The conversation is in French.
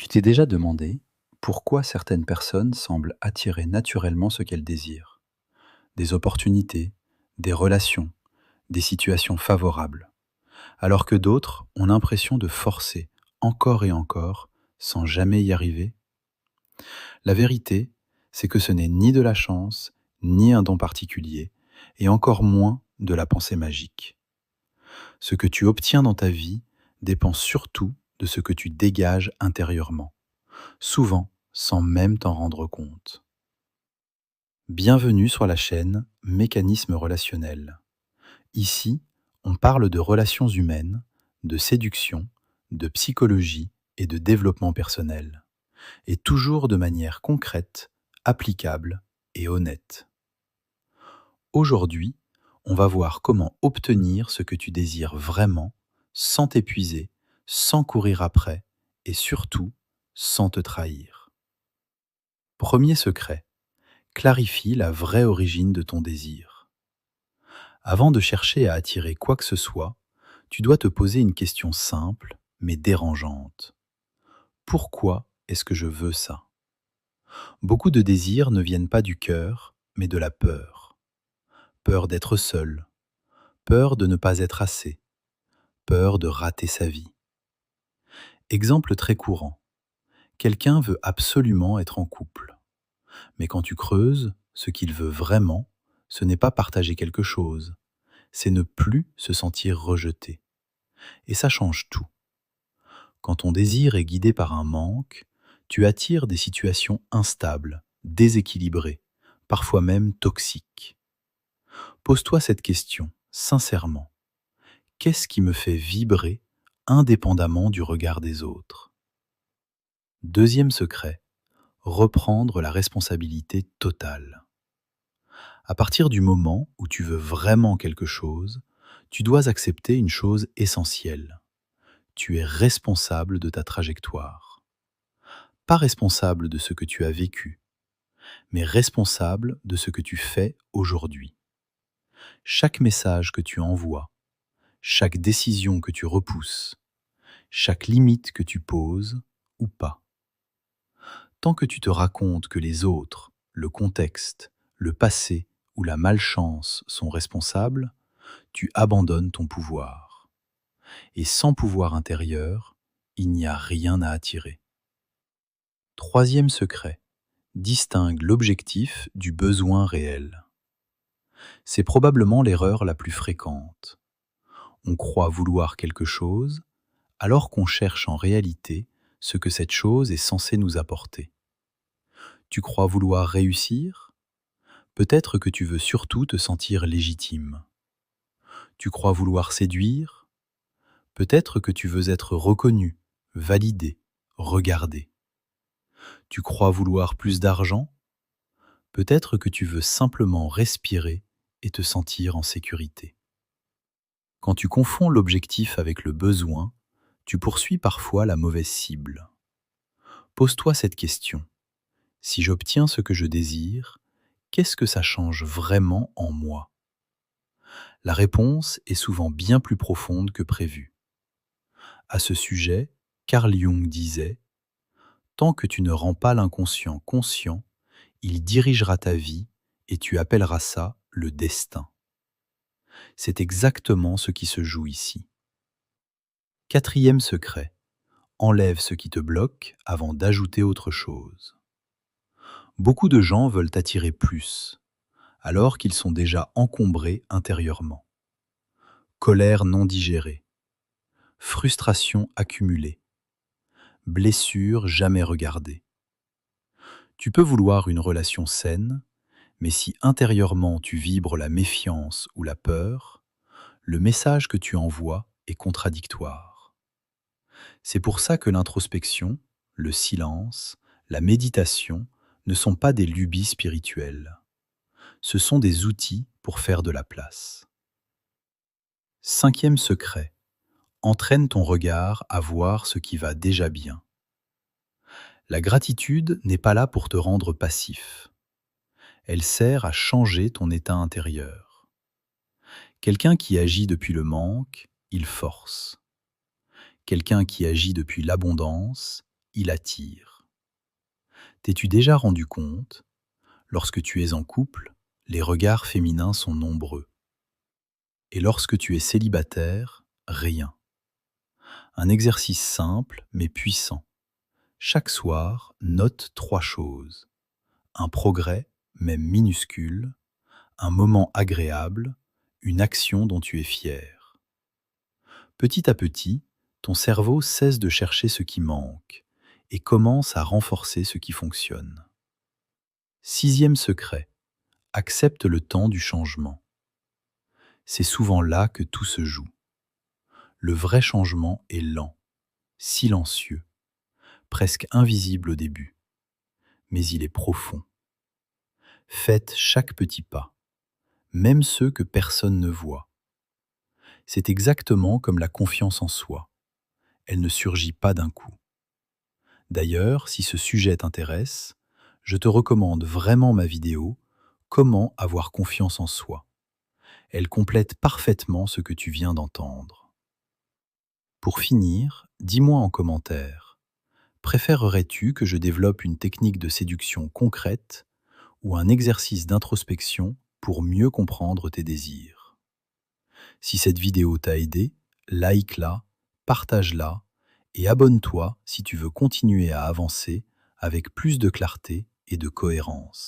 Tu t'es déjà demandé pourquoi certaines personnes semblent attirer naturellement ce qu'elles désirent? Des opportunités, des relations, des situations favorables, alors que d'autres ont l'impression de forcer encore et encore sans jamais y arriver? La vérité, c'est que ce n'est ni de la chance, ni un don particulier, et encore moins de la pensée magique. Ce que tu obtiens dans ta vie dépend surtout de ce que tu dégages intérieurement, souvent sans même t'en rendre compte. Bienvenue sur la chaîne Mécanisme relationnel. Ici, on parle de relations humaines, de séduction, de psychologie et de développement personnel, et toujours de manière concrète, applicable et honnête. Aujourd'hui, on va voir comment obtenir ce que tu désires vraiment, sans t'épuiser, sans courir après, et surtout, sans te trahir. Premier secret: clarifie la vraie origine de ton désir. Avant de chercher à attirer quoi que ce soit, tu dois te poser une question simple, mais dérangeante. Pourquoi est-ce que je veux ça? Beaucoup de désirs ne viennent pas du cœur, mais de la peur. Peur d'être seul, peur de ne pas être assez, peur de rater sa vie. Exemple très courant. Quelqu'un veut absolument être en couple. Mais quand tu creuses, ce qu'il veut vraiment, ce n'est pas partager quelque chose, c'est ne plus se sentir rejeté. Et ça change tout. Quand ton désir est guidé par un manque, tu attires des situations instables, déséquilibrées, parfois même toxiques. Pose-toi cette question, sincèrement. Qu'est-ce qui me fait vibrer indépendamment du regard des autres? Deuxième secret, reprendre la responsabilité totale. À partir du moment où tu veux vraiment quelque chose, tu dois accepter une chose essentielle. Tu es responsable de ta trajectoire. Pas responsable de ce que tu as vécu, mais responsable de ce que tu fais aujourd'hui. Chaque message que tu envoies, chaque décision que tu repousses, chaque limite que tu poses ou pas. Tant que tu te racontes que les autres, le contexte, le passé ou la malchance sont responsables, tu abandonnes ton pouvoir. Et sans pouvoir intérieur, il n'y a rien à attirer. Troisième secret, distingue l'objectif du besoin réel. C'est probablement l'erreur la plus fréquente. On croit vouloir quelque chose alors qu'on cherche en réalité ce que cette chose est censée nous apporter. Tu crois vouloir réussir? Peut-être que tu veux surtout te sentir légitime. Tu crois vouloir séduire? Peut-être que tu veux être reconnu, validé, regardé. Tu crois vouloir plus d'argent? Peut-être que tu veux simplement respirer et te sentir en sécurité. Quand tu confonds l'objectif avec le besoin, tu poursuis parfois la mauvaise cible. Pose-toi cette question. Si j'obtiens ce que je désire, qu'est-ce que ça change vraiment en moi? La réponse est souvent bien plus profonde que prévu. À ce sujet, Carl Jung disait: tant que tu ne rends pas l'inconscient conscient, il dirigera ta vie et tu appelleras ça le destin. C'est exactement ce qui se joue ici. Quatrième secret, enlève ce qui te bloque avant d'ajouter autre chose. Beaucoup de gens veulent attirer plus, alors qu'ils sont déjà encombrés intérieurement. Colère non digérée, frustration accumulée, blessure jamais regardée. Tu peux vouloir une relation saine, mais si intérieurement tu vibres la méfiance ou la peur, le message que tu envoies est contradictoire. C'est pour ça que l'introspection, le silence, la méditation ne sont pas des lubies spirituelles. Ce sont des outils pour faire de la place. Cinquième secret, entraîne ton regard à voir ce qui va déjà bien. La gratitude n'est pas là pour te rendre passif. Elle sert à changer ton état intérieur. Quelqu'un qui agit depuis le manque, il force. Quelqu'un qui agit depuis l'abondance, il attire. T'es-tu déjà rendu compte, lorsque tu es en couple, les regards féminins sont nombreux. Et lorsque tu es célibataire, rien. Un exercice simple mais puissant. Chaque soir, note 3 choses. Un progrès, même minuscule, un moment agréable, une action dont tu es fier. Petit à petit, ton cerveau cesse de chercher ce qui manque et commence à renforcer ce qui fonctionne. Sixième secret, accepte le temps du changement. C'est souvent là que tout se joue. Le vrai changement est lent, silencieux, presque invisible au début, mais il est profond. Faites chaque petit pas, même ceux que personne ne voit. C'est exactement comme la confiance en soi. Elle ne surgit pas d'un coup. D'ailleurs, si ce sujet t'intéresse, je te recommande vraiment ma vidéo Comment avoir confiance en soi. Elle complète parfaitement ce que tu viens d'entendre. Pour finir, dis-moi en commentaire, préférerais-tu que je développe une technique de séduction concrète ou un exercice d'introspection pour mieux comprendre tes désirs? Si cette vidéo t'a aidé, like-la, partage-la et abonne-toi si tu veux continuer à avancer avec plus de clarté et de cohérence.